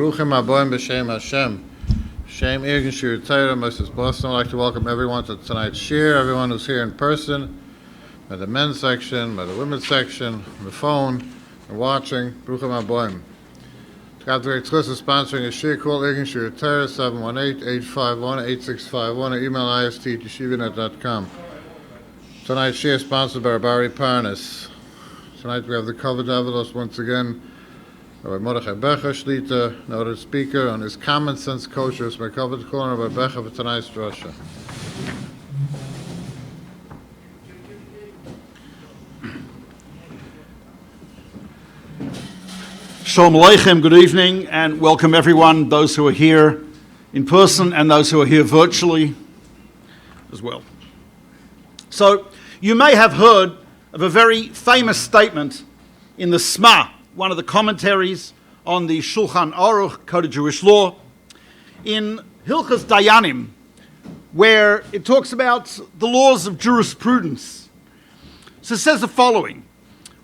Bruchim Aboim B'Shem Hashem. Shem Irgin Shir Torah, Mrs. Boston. I'd like to welcome everyone to tonight's shir, everyone who's here in person, by the men's section, by the women's section, on the phone, and watching. Bruchim Aboim. Got the exclusive sponsoring a shir called Irgin Shir Torah, 718-851-8651, or email ist@yeshivanet.com. Tonight's shir is sponsored by Rabbi Parnas. Tonight we have the covered Avalos once again. Rabbi Mordechai Becher Shlita, noted speaker on his common sense kosher. It's my covered corner Rabbi Becher for tonight's drasha. Shalom Aleichem, good evening, and welcome everyone, those who are here in person and those who are here virtually as well. So, you may have heard of a very famous statement in the Sma, one of the commentaries on the Shulchan Aruch, Code of Jewish Law, in Hilchos Dayanim, where it talks about the laws of jurisprudence. So it says the following: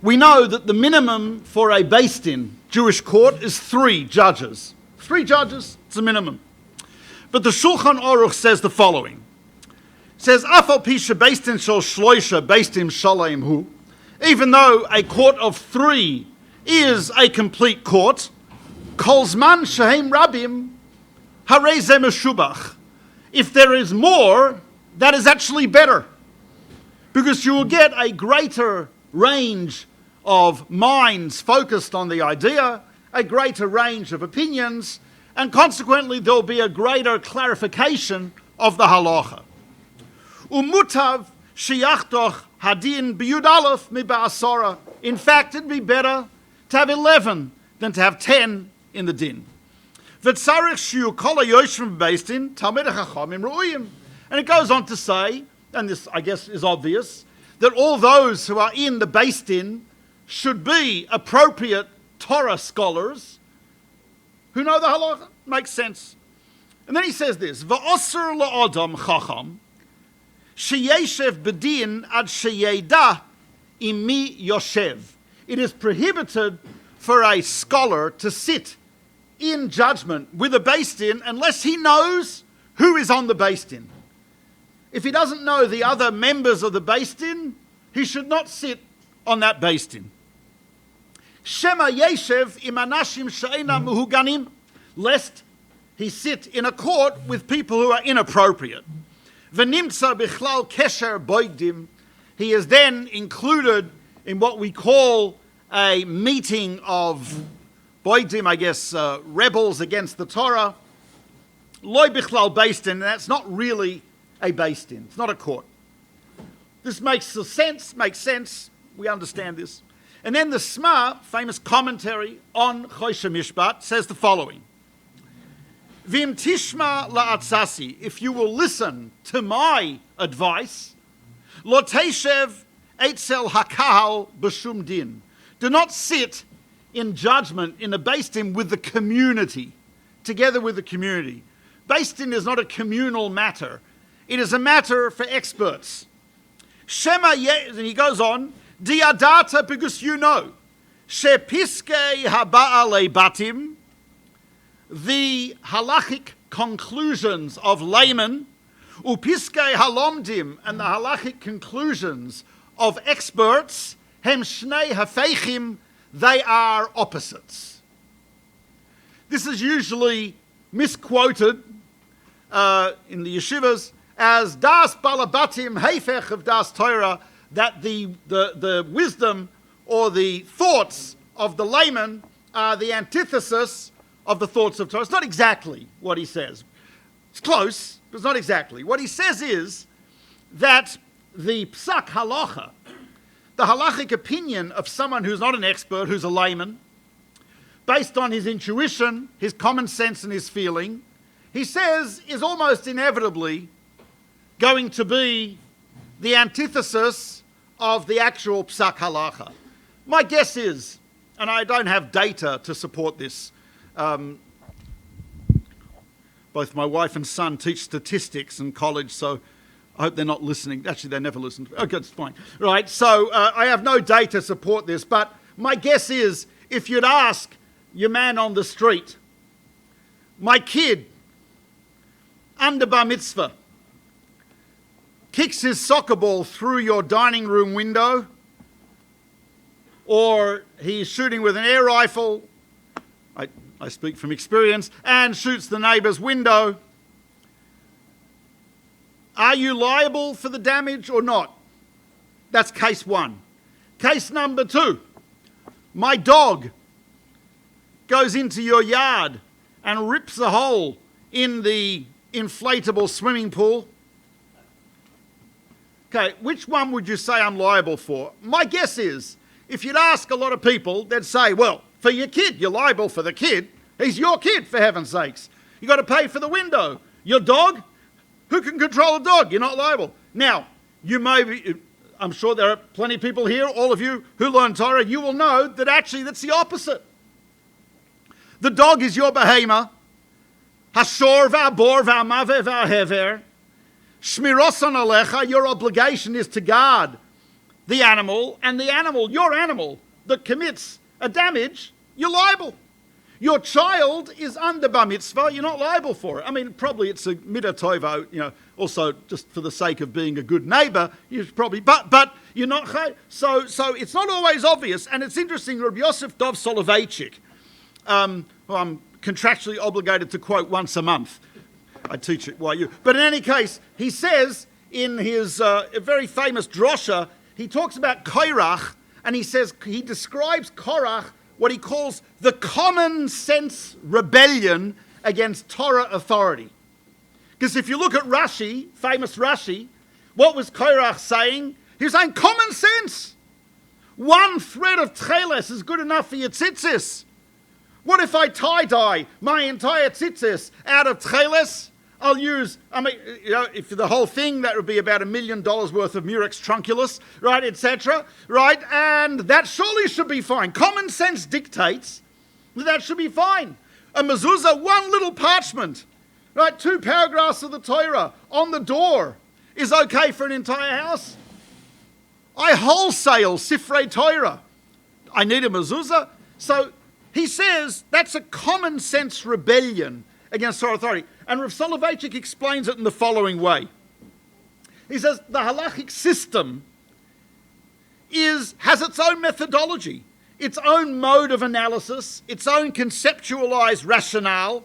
we know that the minimum for a Beis Din, Jewish court, is 3 judges. 3 judges, it's the minimum. But the Shulchan Aruch says the following. It says, Afal Pisha Beis Din Shel Shloisha Beis Din Shalem Hu, even though a court of 3 is a complete court, Kolzman Shehem Rabim Harei Ze Meshubach. If there is more, that is actually better, because you will get a greater range of minds focused on the idea, a greater range of opinions, and consequently there will be a greater clarification of the halacha. Umutav sheyachtoch hadin b'yud aleph miba'asara. In fact, it'd be better to have 11 than to have 10 in the din. V'tzarich shiu kol hayoshvim b'beis din talmidei chachamim ru'uyim. And it goes on to say, and this I guess is obvious, that all those who are in the Beis Din should be appropriate Torah scholars who know the halacha. Makes sense. And then he says this: V'osur la'adam chacham sheyeshev b'din ad sheyeda imi yoshev. It is prohibited for a scholar to sit in judgment with a Beis Din unless he knows who is on the Beis Din. If he doesn't know the other members of the Beis Din, he should not sit on that Beis Din. Shema yeshev im anashim she'ena mehuganim, lest he sit in a court with people who are inappropriate. V'nimtza bichlal Kosher boigdim, he is then included in what we call a meeting of boigdim, I guess, rebels against the Torah. Loi bichlal Beis Din, and that's not really a Beis Din. It's not a court. This makes sense. We understand this. And then the Sma, famous commentary on Kosher Mishpat, says the following: Vim tishma la'atzasi, if you will listen to my advice, lo teshev eitzel hakahal b'shum din, do not sit in judgment in a Beis Din with the community, together with the community. Beis Din is not a communal matter. It is a matter for experts. Shema and he goes on, diadata, because you know, shepiskei haba'alei batim, the halachic conclusions of laymen, upiskei halomdim, and the halachic conclusions of experts, hem shnei hafeichim, they are opposites. This is usually misquoted in the yeshivas as das balabatim heifech of das Torah, that the wisdom or the thoughts of the layman are the antithesis of the thoughts of Torah. It's not exactly what he says. It's close, but it's not exactly. What he says is that the psak halacha, the halachic opinion of someone who's not an expert, who's a layman, based on his intuition, his common sense and his feeling, he says is almost inevitably going to be the antithesis of the actual psak halacha. My guess is, and I don't have data to support this, both my wife and son teach statistics in college, so I hope they're not listening. Actually, they never listen. Okay, it's fine. Right, so I have no data to support this, but my guess is if you'd ask your man on the street, my kid, under bar mitzvah, kicks his soccer ball through your dining room window, or he's shooting with an air rifle, I speak from experience, and shoots the neighbour's window, are you liable for the damage or not? That's case one. Case number two, my dog goes into your yard and rips a hole in the inflatable swimming pool. Okay, which one would you say I'm liable for? My guess is, if you'd ask a lot of people, they'd say, well, for your kid, you're liable for the kid. He's your kid, for heaven's sakes. You've got to pay for the window. Your dog? Who can control a dog? You're not liable. Now, you may be, I'm sure there are plenty of people here, all of you who learn Torah, you will know that actually that's the opposite. The dog is your behemoth. Hashor v'abor v'amave v'ahever. Shmirosan alecha, your obligation is to guard the animal, and the animal, your animal, that commits a damage, you're liable. Your child is under bar mitzvah, you're not liable for it. I mean, probably it's a midah tova, also just for the sake of being a good neighbour, you probably, but you're not, so it's not always obvious, and it's interesting, Rabbi Yosef Dov Soloveitchik, who I'm contractually obligated to quote once a month. I teach it while you, but in any case, he says in his very famous drosha, he talks about Korach, and he says, he describes Korach, what he calls the common sense rebellion against Torah authority. Because if you look at Rashi, famous Rashi, what was Korach saying? He was saying common sense. One thread of tcheles is good enough for your tzitzis. What if I tie-dye my entire tzitzis out of tcheles? I'll use, if the whole thing, that would be about $1 million worth of murex trunculus, right, etc., right? And that surely should be fine. Common sense dictates that should be fine. A mezuzah, one little parchment, right, 2 paragraphs of the Torah on the door is okay for an entire house. I wholesale Sifrei Torah. I need a mezuzah. So he says that's a common sense rebellion against Torah authority. And Rav Soloveitchik explains it in the following way. He says the halachic system has its own methodology, its own mode of analysis, its own conceptualized rationale.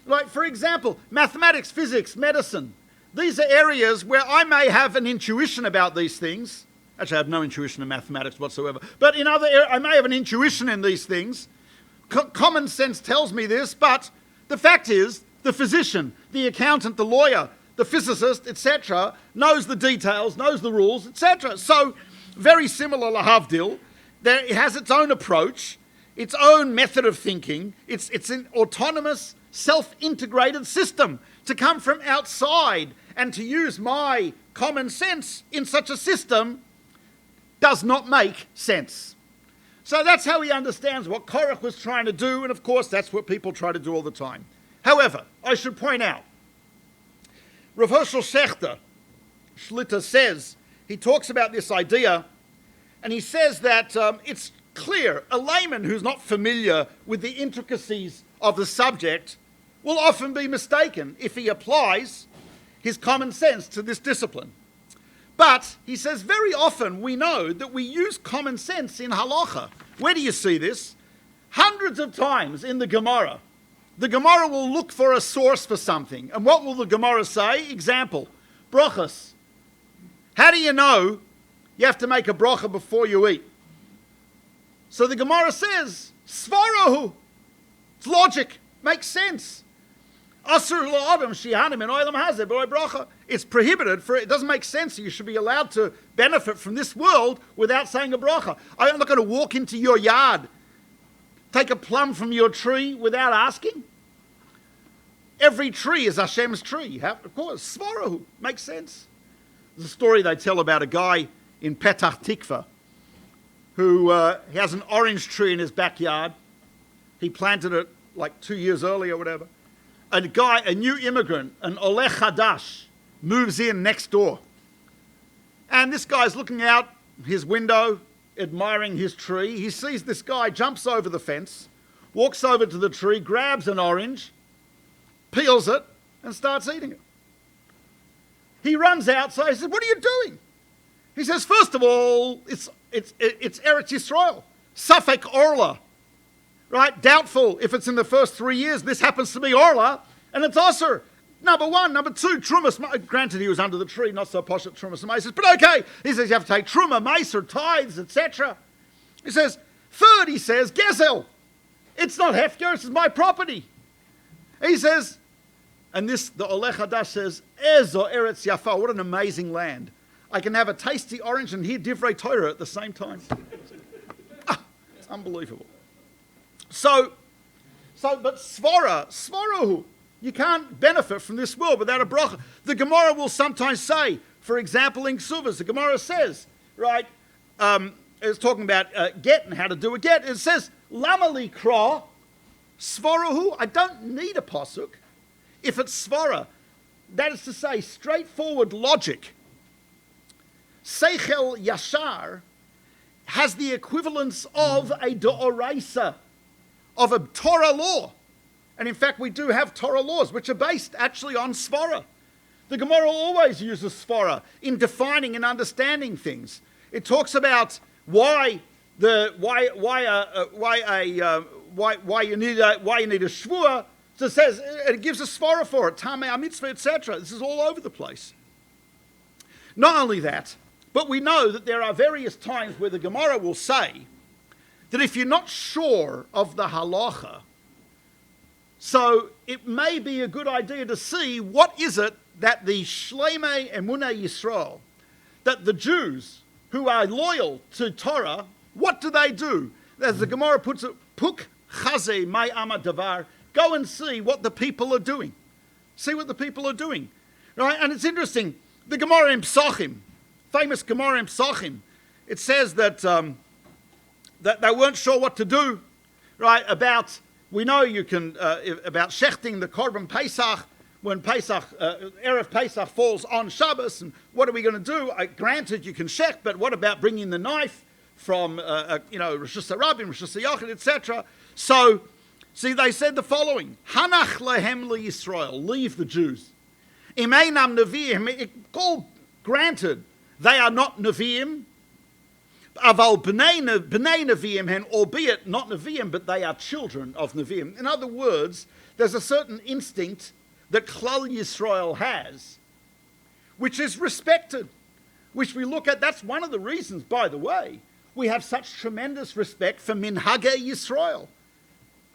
Like, for example, mathematics, physics, medicine. These are areas where I may have an intuition about these things. Actually, I have no intuition in mathematics whatsoever. But in other areas, I may have an intuition in these things. Common sense tells me this, but the fact is, the physician, the accountant, the lawyer, the physicist, etc., knows the details, knows the rules, etc. So, very similar lahavdil, it has its own approach, its own method of thinking. It's an autonomous, self-integrated system. To come from outside and to use my common sense in such a system does not make sense. So that's how he understands what Korach was trying to do, and of course that's what people try to do all the time. However, I should point out, Rav Hershel Schachter, Shlita says, he talks about this idea, and he says that it's clear, a layman who's not familiar with the intricacies of the subject will often be mistaken if he applies his common sense to this discipline. But, he says, very often we know that we use common sense in halacha. Where do you see this? Hundreds of times in the Gemara. The Gemara will look for a source for something. And what will the Gemara say? Example, brachas. How do you know you have to make a bracha before you eat? So the Gemara says, svarahu. It's logic. Makes sense. Asur la'adam shihanim in oilam hazeh b'roi bracha. It's prohibited, it doesn't make sense. You should be allowed to benefit from this world without saying a bracha. I'm not going to walk into your yard, take a plum from your tree without asking. Every tree is Hashem's tree. Of course, svarahu. Makes sense. There's a story they tell about a guy in Petach Tikva who he has an orange tree in his backyard. He planted it like 2 years earlier or whatever. A new immigrant, an Oleh Hadash, moves in next door. And this guy's looking out his window, admiring his tree. He sees this guy, jumps over the fence, walks over to the tree, grabs an orange, peels it, and starts eating it. He runs out, so he says, what are you doing? He says, first of all, it's Eretz Yisrael. Safek Orla. Right? Doubtful if it's in the first 3 years. This happens to be Orla, and it's Osir. Number one. Number two, Trumas. Granted, he was under the tree, not so posh at Trumas and Maces, but okay. He says you have to take Truma, Macer, tithes, etc. He says, third, he says, Gezel. It's not Hefker, it's my property. He says, and this, the Olech Hadash says, Ezo Eretz Yafa, what an amazing land. I can have a tasty orange and hear Divrei Torah at the same time. It's unbelievable. But Svarahu, you can't benefit from this world without a bracha. The Gemara will sometimes say, for example, in Ksuvas, the Gemara says, right, it's talking about get and how to do a get. It says, Lama li kra, Svarahu, I don't need a pasuk. If it's Svara, that is to say, straightforward logic. Seichel Yashar has the equivalence of a Do'oraisa, of a Torah law. And in fact, we do have Torah laws, which are based actually on Svara. The Gemara always uses Svara in defining and understanding things. It talks about why you need a shvua. So it says, it gives a svara for it, tamei mitzvah, etc. This is all over the place. Not only that, but we know that there are various times where the Gemara will say that if you're not sure of the halacha, so it may be a good idea to see what is it that the Shleimei Emunei Yisrael, that the Jews who are loyal to Torah, what do they do? As the Gemara puts it, Puk Chaze Mai Amad Davar, go and see what the people are doing. See what the people are doing. Right? And it's interesting, the Gemara in Psachim, famous Gemara in Psachim, it says that that they weren't sure what to do, right, about, we know you can, about shechting the Korban Pesach, when Pesach, Erev Pesach falls on Shabbos, and what are we going to do? Granted, you can shech, but what about bringing the knife from, Rosh Hashanah, Rosh Hashanah, etc.? So, see, they said the following, Hanach lehem Yisrael, leave the Jews. Imeinam Nevi'im, all granted, they are not Nevi'im, Aval b'nei Nevi'im hen, albeit not Nevi'im, but they are children of Nevi'im. In other words, there's a certain instinct that Klal Yisrael has, which is respected, which we look at. That's one of the reasons, by the way, we have such tremendous respect for Minhagei Yisrael.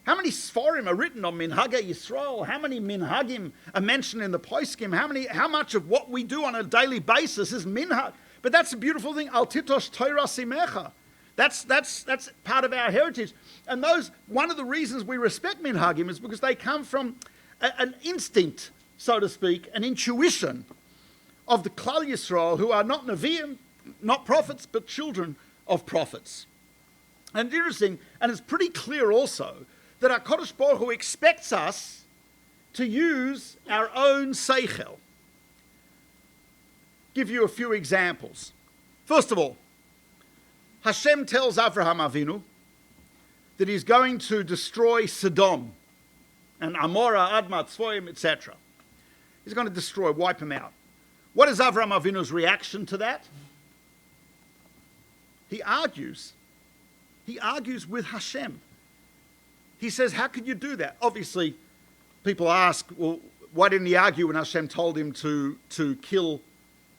How many Sforim are written on Minhagei Yisrael? How many Minhagim are mentioned in the Poskim? How much of what we do on a daily basis is Minhag? But that's a beautiful thing. Al titosh Torah simecha. That's part of our heritage. And one of the reasons we respect Minhagim is because they come from an instinct, so to speak, an intuition of the Klal Yisrael, who are not Nevi'im, not prophets, but children of prophets. And it's interesting, and it's pretty clear also, that our HaKadosh Baruch Hu expects us to use our own seichel. Give you a few examples. First of all, Hashem tells Avraham Avinu that he's going to destroy Sodom and Amorah, Admah, Tzvoim, etc. He's going to destroy, wipe them out. What is Avraham Avinu's reaction to that? He argues with Hashem. He says, how could you do that? Obviously, people ask, well, why didn't he argue when Hashem told him to kill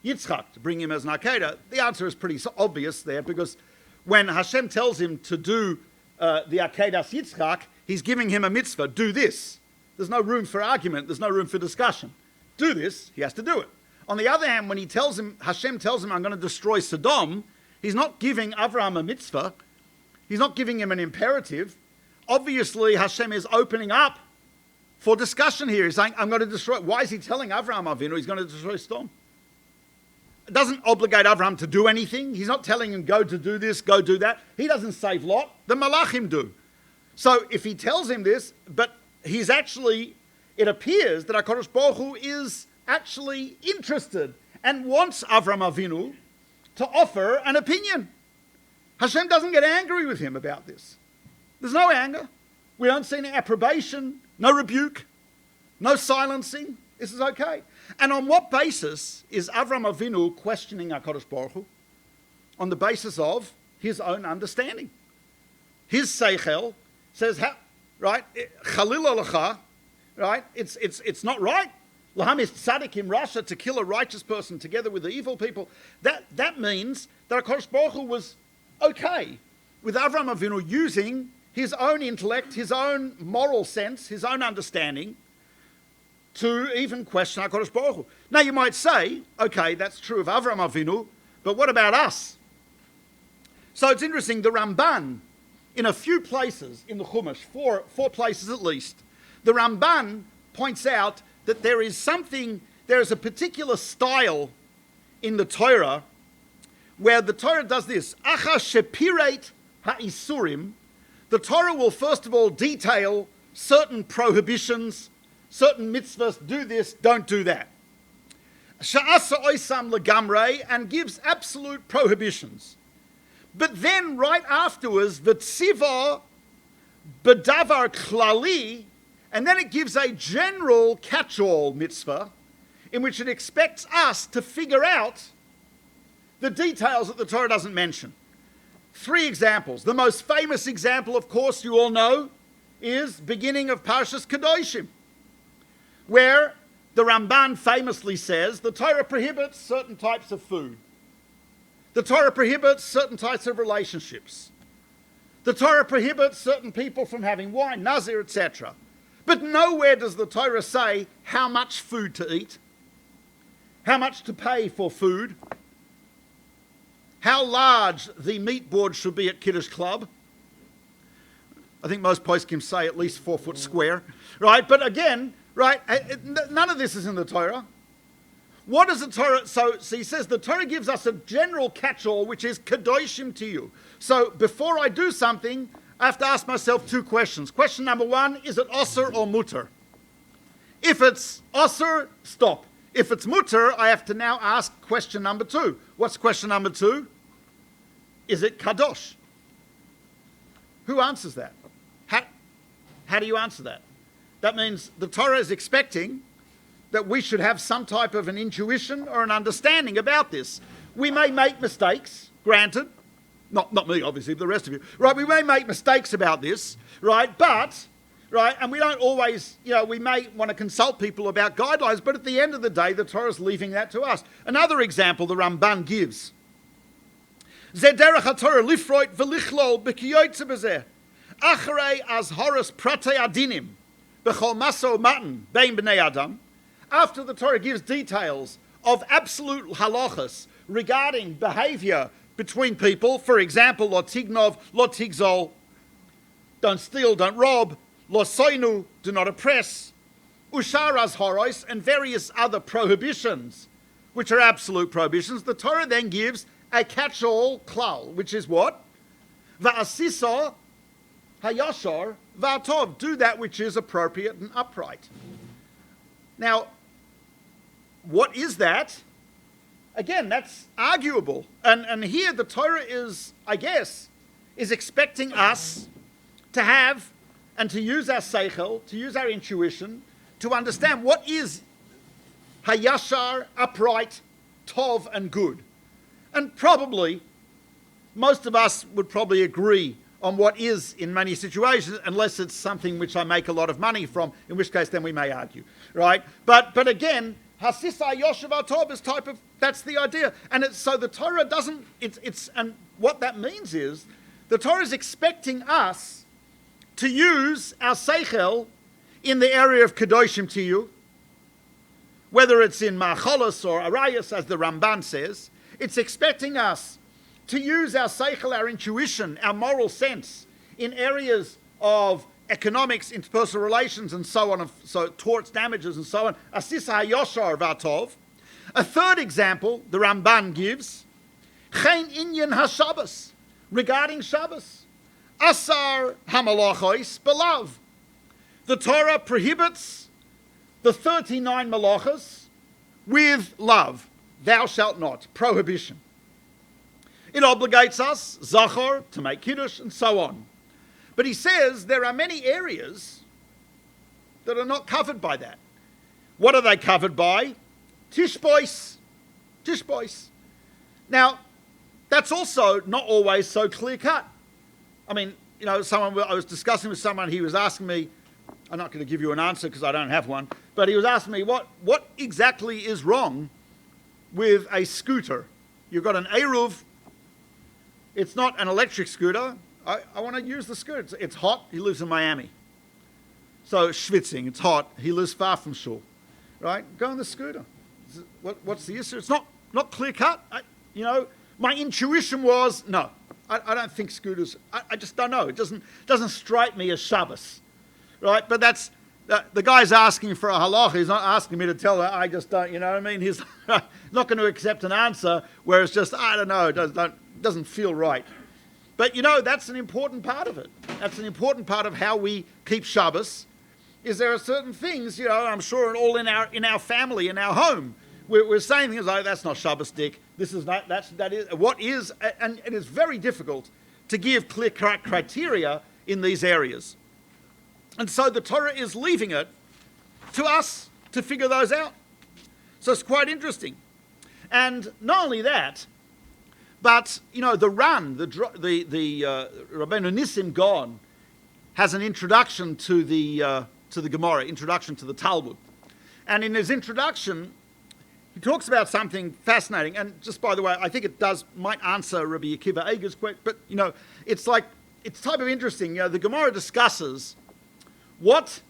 Yitzchak, to bring him as an Akedah? The answer is pretty obvious there, because when Hashem tells him to do the Akedas Yitzchak, he's giving him a mitzvah, do this. There's no room for argument, there's no room for discussion. Do this, he has to do it. On the other hand, when Hashem tells him, I'm going to destroy Sodom, he's not giving Avraham a mitzvah, he's not giving him an imperative. Obviously, Hashem is opening up for discussion here. He's saying, I'm going to destroy. Why is he telling Avraham Avinu he's going to destroy Sodom? It doesn't obligate Avraham to do anything. He's not telling him, go to do this, go do that. He doesn't save Lot. The Malachim do. So if he tells him this, but he's actually, it appears that HaKadosh Baruch Hu is actually interested and wants Avraham Avinu to offer an opinion. Hashem doesn't get angry with him about this. There's no anger. We don't see any approbation, no rebuke. No silencing. This is okay. And on what basis is Avram Avinu questioning HaKadosh Baruch Hu? On the basis of his own understanding. His seichel says, right, Chalil alecha, right, it's not right. Lahamis tzadikim rasha, to kill a righteous person together with the evil people. That means that HaKadosh Baruch Hu was okay with Avram Avinu using his own intellect, his own moral sense, his own understanding to even question HaKadosh Baruch Hu. Now you might say, okay, that's true of Avram Avinu, but what about us? So it's interesting, the Ramban, in a few places in the Chumash, four places at least, the Ramban points out that there is a particular style in the Torah where the Torah does this. Acha shepireit ha'isurim, the Torah will first of all detail certain prohibitions, certain mitzvahs, do this, don't do that. Sha'asa oisam legamrei, and gives absolute prohibitions. But then right afterwards, v'tziva b'davar klali, and then it gives a general catch-all mitzvah in which it expects us to figure out the details that the Torah doesn't mention. 3 examples. The most famous example, of course, you all know, is beginning of Parshas Kedoshim, where the Ramban famously says the Torah prohibits certain types of food. The Torah prohibits certain types of relationships. The Torah prohibits certain people from having wine, nazir, etc. But nowhere does the Torah say how much food to eat, how much to pay for food, how large the meat board should be at Kiddush Club. I think most poskim say at least 4 foot square, right? But again, right, none of this is in the Torah. What is the Torah? So he says the Torah gives us a general catch-all, which is kadoshim to you. So before I do something, I have to ask myself 2 questions. Question number 1, is it osur or mutter? If it's osur, stop. If it's mutter, I have to now ask question number 2. What's question number 2? Is it kadosh? Who answers that? How do you answer that? That means the Torah is expecting that we should have some type of an intuition or an understanding about this. We may make mistakes, granted. Not me, obviously, but the rest of you. Right, we may make mistakes about this, right? But, right, and we don't always, we may want to consult people about guidelines, but at the end of the day, the Torah is leaving that to us. Another example the Ramban gives. Zederach HaTorah lifroit v'lichlol b'kiyoytze b'zeh. Acharei azhoras pratei adinim b'chol maso matan bein b'nei adam. After the Torah gives details of absolute halachas regarding behavior between people, for example, lo tignov, lo tigzol, don't steal, don't rob, lo soinu, do not oppress, ushar azhoros, and various other prohibitions, which are absolute prohibitions, the Torah then gives a catch-all klal, which is what? Va'asisa hayashar va'tov, do that which is appropriate and upright. Now, what is that? Again, that's arguable. And here the Torah is, I guess, is expecting us to have and to use our seichel, to use our intuition, to understand what is hayashar, upright, tov, and good. And probably, most of us would probably agree on what is in many situations, unless it's something which I make a lot of money from, in which case then we may argue, right? But again, hasisa yoshev atov is type of, that's the idea. And so the Torah doesn't, and what that means is, the Torah is expecting us to use our seichel in the area of kadoshim to you, whether it's in ma'acholos or arayos, as the Ramban says. It's expecting us to use our seichel, our intuition, our moral sense in areas of economics, interpersonal relations, and so on, so torts, damages, and so on. Asisa hayoshar v'atov. A third example the Ramban gives, chen inyan haShabbos, regarding Shabbos. Asar hamalachos belav. The Torah prohibits the 39 malachos with love. Thou shalt not, prohibition. It obligates us, zachor, to make kiddush, and so on. But he says there are many areas that are not covered by that. What are they covered by? Tishbois. Tishbois. Now, that's also not always so clear-cut. I mean, I was discussing with someone, he was asking me, I'm not going to give you an answer because I don't have one, but he was asking me what exactly is wrong with a scooter. You've got an Eruv, it's not an electric scooter. I want to use the scooter. It's hot, he lives in Miami. So schwitzing, it's hot, he lives far from shul. Right? Go on the scooter. What's the issue? It's not clear-cut. My intuition was, no, I don't think scooters, I just don't know. It doesn't strike me as Shabbos. Right? But that's, the guy's asking for a halacha. He's not asking me to tell her, I just don't, you know what I mean? He's not going to accept an answer where it's just, I don't know, it doesn't feel right. But, that's an important part of it. That's an important part of how we keep Shabbos, is there are certain things, I'm sure all in our family, in our home, we're saying things like, that's not Shabbos, Dick. This is not, that is, what is, and it is very difficult to give clear criteria in these areas. And so the Torah is leaving it to us to figure those out. So it's quite interesting. And not only that, but, the Ran, the Rabbeinu Nissim Gaon, has an introduction to the Gemara, introduction to the Talmud. And in his introduction, he talks about something fascinating. And just by the way, I think it might answer Rabbi Akiva Eiger's question, but, it's type of interesting. The Gemara discusses what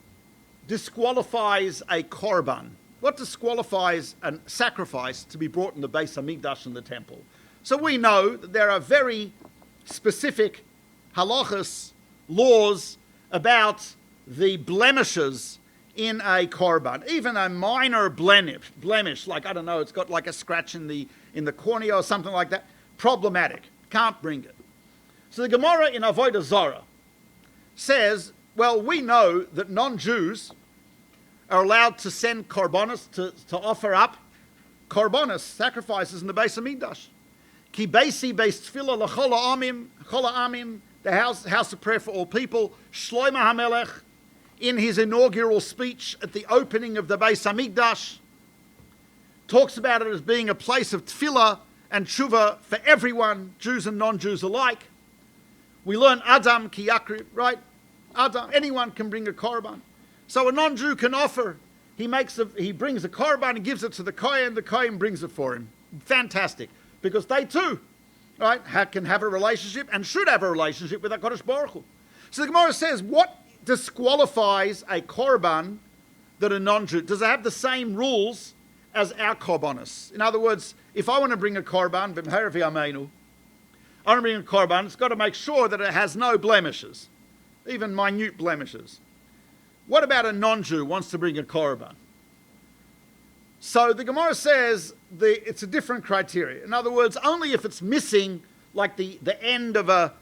disqualifies a korban, what disqualifies a sacrifice to be brought in the Beis Hamikdash in the temple. So we know that there are very specific halachas, laws about the blemishes in a korban, even a minor blemish, like, I don't know, it's got like a scratch in the cornea or something like that, problematic, can't bring it. So the Gemara in Avodah Zarah says, well, we know that non-Jews are allowed to send korbanos, to offer up korbanos, sacrifices in the Beis Hamikdash. Ki beisi beis tefillah l'chol ha'amim, the house of prayer for all people. Shlomo HaMelech, in his inaugural speech at the opening of the Beis Hamikdash, talks about it as being a place of tefillah and tshuva for everyone, Jews and non-Jews alike. We learn Adam ki yakrib, right? Adam, anyone can bring a korban. So a non-Jew can offer. He brings a korban and gives it to the Kohen brings it for him. Fantastic. Because they too, right, can have a relationship and should have a relationship with HaKadosh Baruch Hu. So the Gemara says, what disqualifies a korban that a non-Jew? Does it have the same rules as our korbanos? In other words, if I want to bring a korban, b'mehera v'yameinu, I want to bring a korban, it's got to make sure that it has no blemishes, even minute blemishes. What about a non-Jew who wants to bring a korban? So the Gemara says it's a different criteria. In other words, only if it's missing, like the end of a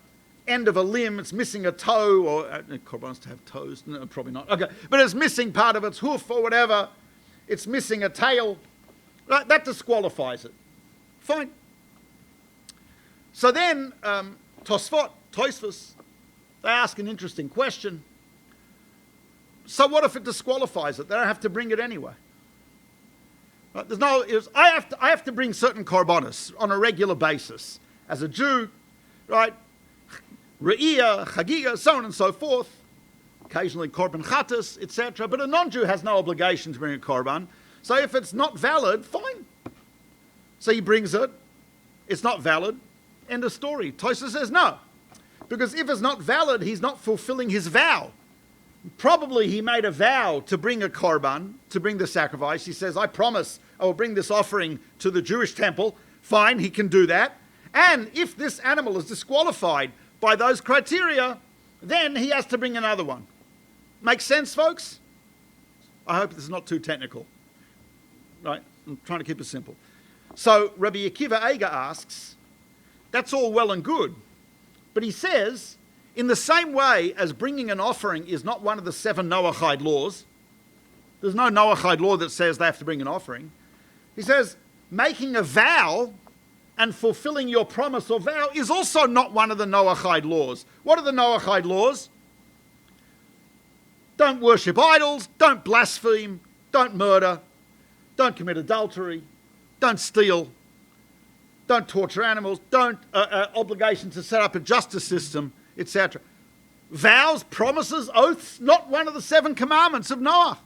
limb, it's missing a toe, or korbans to have toes, no, probably not. Okay, but it's missing part of its hoof or whatever. It's missing a tail. Right, that disqualifies it. Fine. So then Tosfos, they ask an interesting question. So what if it disqualifies it? They don't have to bring it anyway. Right? I have to bring certain korbanos on a regular basis as a Jew, right? Re'iyah, chagiga, so on and so forth. Occasionally korban chatas, etc. But a non-Jew has no obligation to bring a korban. So if it's not valid, fine. So he brings it. It's not valid. End of story. Tosha says no, because if it's not valid, he's not fulfilling his vow. Probably he made a vow to bring a korban, to bring the sacrifice. He says, I promise I will bring this offering to the Jewish temple. Fine, he can do that. And if this animal is disqualified by those criteria, then he has to bring another one. Makes sense, folks? I hope this is not too technical. Right? I'm trying to keep it simple. So Rabbi Akiva Eiger asks, that's all well and good. But he says, in the same way as bringing an offering is not one of the 7 Noahide laws, there's no Noahide law that says they have to bring an offering. He says, making a vow and fulfilling your promise or vow is also not one of the Noahide laws. What are the Noahide laws? don't worship idols, don't blaspheme, don't murder, don't commit adultery, don't steal, don't torture animals, don't obligation to set up a justice system, etc. Vows, promises, oaths, not one of the 7 commandments of Noah.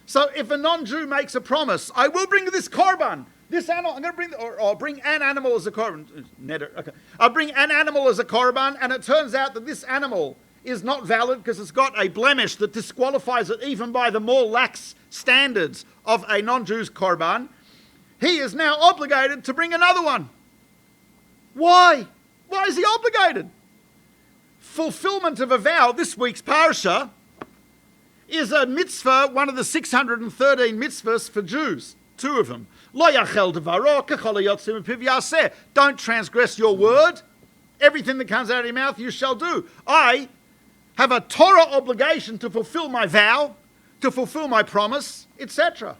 So if a non-Jew makes a promise, I will bring this korban, this animal, I'm going to bring, or I'll bring an animal as a korban. Okay. I'll bring an animal as a korban, and it turns out that this animal is not valid because it's got a blemish that disqualifies it even by the more lax standards of a non-Jew's korban. He is now obligated to bring another one. Why? Why is he obligated? Fulfillment of a vow, this week's parsha, is a mitzvah, one of the 613 mitzvahs for Jews, 2 of them. Lo yachel devaro kechol hayotzeh mipiv yaseh. Don't transgress your word. Everything that comes out of your mouth you shall do. I have a Torah obligation to fulfill my vow, to fulfill my promise, etc.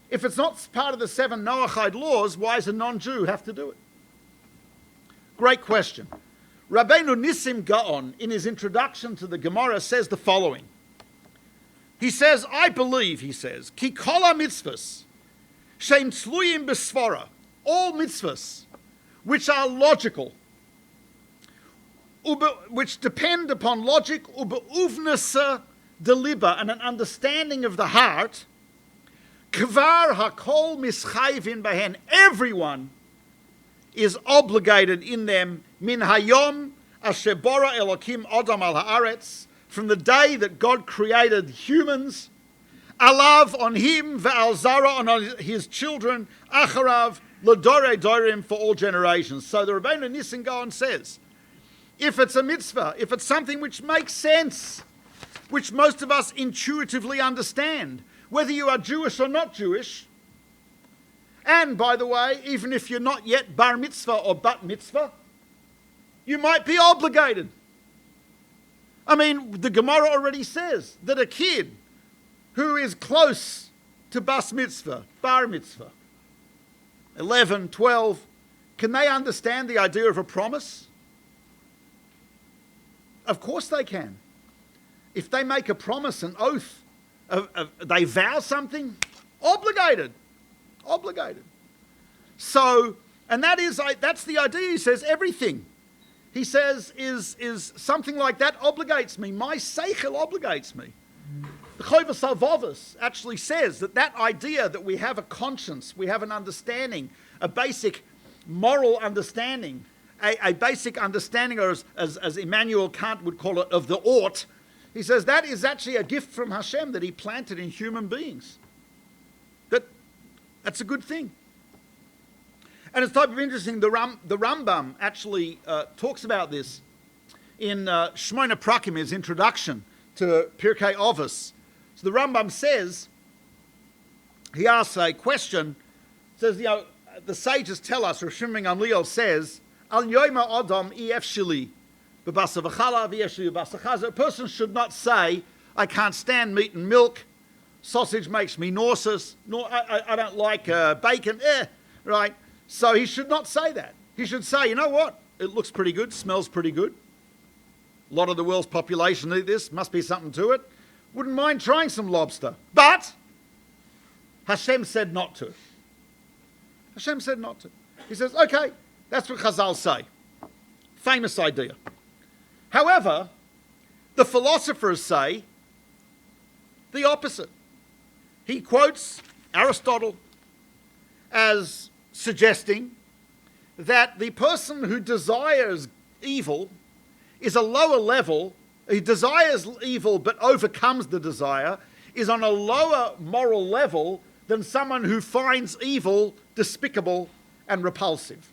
If it's not part of the 7 Noahide laws, why does a non-Jew have to do it? Great question. Rabbeinu Nissim Gaon, in his introduction to the Gemara, says the following. He says, I believe, he says, ki kol ha-mitzvahs sheim tzluyim b'svara, all mitzvahs which are logical, which depend upon logic, ubeuvnasa deliba, and an understanding of the heart, kvar hakol mischayvin behen, everyone is obligated in them, min hayom asher bara Elokim Adam al haaretz, from the day that God created humans, alav, on him, ve'al zara, on his children, acharav, l'dorei dorim, for all generations. So the Rabbeinu Nissim Gaon says, if it's a mitzvah, if it's something which makes sense, which most of us intuitively understand, whether you are Jewish or not Jewish, and by the way, even if you're not yet bar mitzvah or bat mitzvah, you might be obligated. I mean, the Gemara already says that a kid who is close to bas mitzvah, bar mitzvah, 11, 12, can they understand the idea of a promise? Of course they can. If they make a promise, an oath, they vow something, obligated. So, and that's the idea. He says everything. He says is something like that obligates me. My seichel obligates me. The Chovos HaLevavos actually says that idea that we have a conscience, we have an understanding, a basic moral understanding, a basic understanding, or as Immanuel Kant would call it, of the ought. He says that is actually a gift from Hashem that he planted in human beings. That's a good thing. And it's type of interesting, the Rambam actually talks about this in Shmona Prakim, his introduction to Pirkei Avos. So the Rambam says, he asks a question, says, the sages tell us, or Shimon Gamliel says, Al yoyma adam efshili b'basa v'chalav efshili b'basa chaza. A person should not say, I can't stand meat and milk, sausage makes me nauseous, I don't like bacon, right? So he should not say that. He should say, you know what? It looks pretty good, smells pretty good. A lot of the world's population eat this, must be something to it. Wouldn't mind trying some lobster. But Hashem said not to. Hashem said not to. He says, okay, that's what Chazal say. Famous idea. However, the philosophers say the opposite. He quotes Aristotle as suggesting that the person who desires evil is a lower level, he desires evil but overcomes the desire, is on a lower moral level than someone who finds evil despicable and repulsive.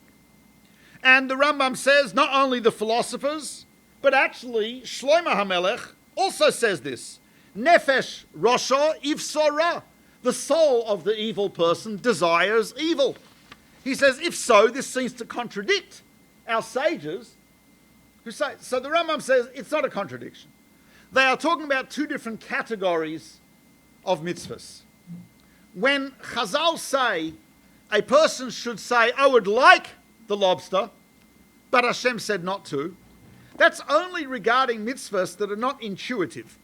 And the Rambam says not only the philosophers, but actually Shlomo HaMelech also says this. Nefesh Rosha Ivsora. The soul of the evil person desires evil. He says, if so, this seems to contradict our sages who say, so the Rambam says it's not a contradiction. They are talking about 2 different categories of mitzvahs. When Chazal say a person should say, I would like the lobster, but Hashem said not to, that's only regarding mitzvahs that are not intuitive.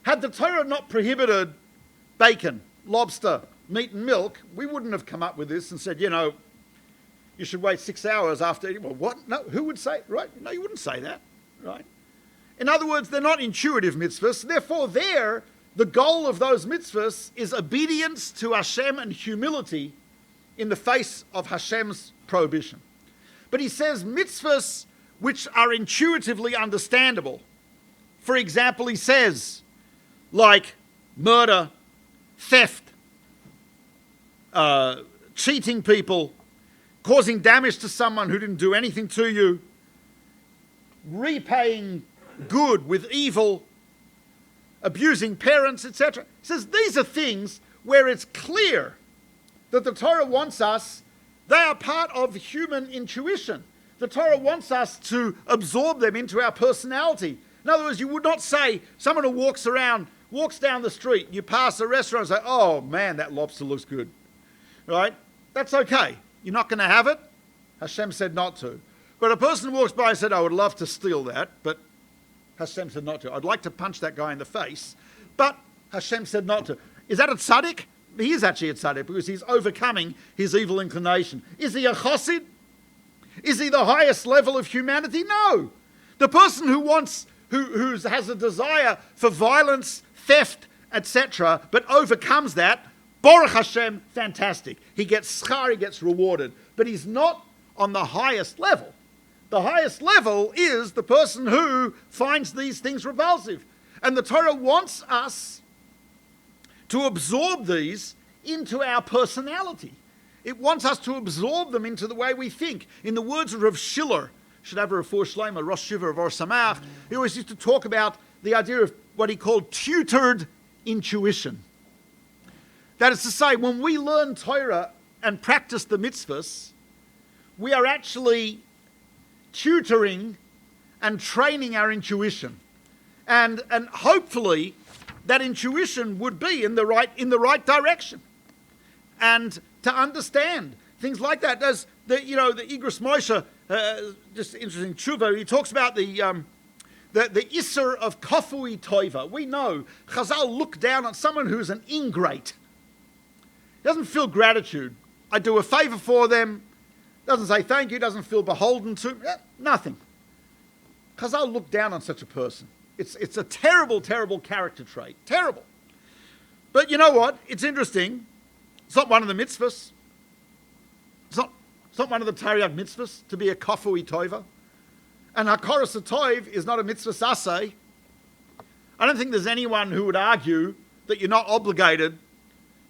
Had the Torah not prohibited bacon, lobster, meat and milk, we wouldn't have come up with this and said, you should wait 6 hours after eating. Well, what? No, who would say, right? No, you wouldn't say that, right? In other words, they're not intuitive mitzvahs. Therefore, the goal of those mitzvahs is obedience to Hashem and humility in the face of Hashem's prohibition. But he says mitzvahs which are intuitively understandable. For example, he says, like murder, theft, cheating people, causing damage to someone who didn't do anything to you, repaying good with evil, abusing parents, etc. He says these are things where it's clear that the Torah wants us, they are part of human intuition. The Torah wants us to absorb them into our personality. In other words, you would not say, someone who walks down the street, you pass a restaurant and say, oh man, that lobster looks good. Right? That's okay. You're not going to have it. Hashem said not to. But a person walks by and said, I would love to steal that, but Hashem said not to. I'd like to punch that guy in the face, but Hashem said not to. Is that a tzaddik? He is actually a tzaddik because he's overcoming his evil inclination. Is he a chassid? Is he the highest level of humanity? No. The person who has a desire for violence, theft, etc., but overcomes that, Baruch Hashem, fantastic. He gets schar, he gets rewarded. But he's not on the highest level. The highest level is the person who finds these things repulsive. And the Torah wants us to absorb these into our personality. It wants us to absorb them into the way we think. In the words of Rav Schiller, should have a refuah shleima, Rosh Shiva of Or Samach, he always used to talk about the idea of what he called tutored intuition. That is to say, when we learn Torah and practice the mitzvahs, we are actually tutoring and training our intuition. And hopefully that intuition would be in the right direction. And to understand things like that. There's the Igros Moshe, just interesting tshuva, he talks about the Isser of Kafui Toiva. We know Chazal look down on someone who's an ingrate. Doesn't feel gratitude. I do a favor for them, doesn't say thank you, doesn't feel beholden to, nothing. Chazal look down on such a person. It's a terrible, terrible character trait. Terrible. But you know what? It's interesting. It's not one of the mitzvahs. It's not one of the Tariag mitzvahs to be a kafui toiva. And hakoras toiv is not a mitzvah saseh. I don't think there's anyone who would argue that you're not obligated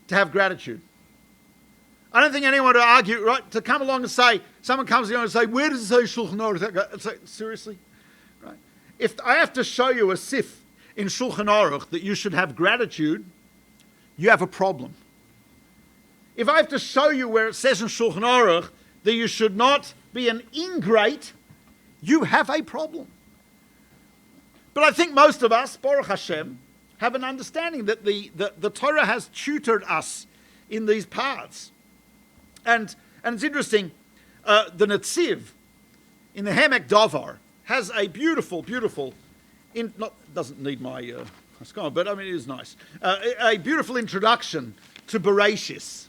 to have gratitude. I don't think anyone would argue, right, to come along and say, someone comes along and say, where does it say Shulchan Aruch? It's like, seriously? Right? If I have to show you a sif in Shulchan Aruch that you should have gratitude, you have a problem. If I have to show you where it says in Shulchan Aruch that you should not be an ingrate, you have a problem. But I think most of us, Baruch Hashem, have an understanding that the Torah has tutored us in these paths. And it's interesting, the Netziv in the Hemek Davar has a beautiful, doesn't need my scholar, but I mean it is nice, a beautiful introduction to Bereshit.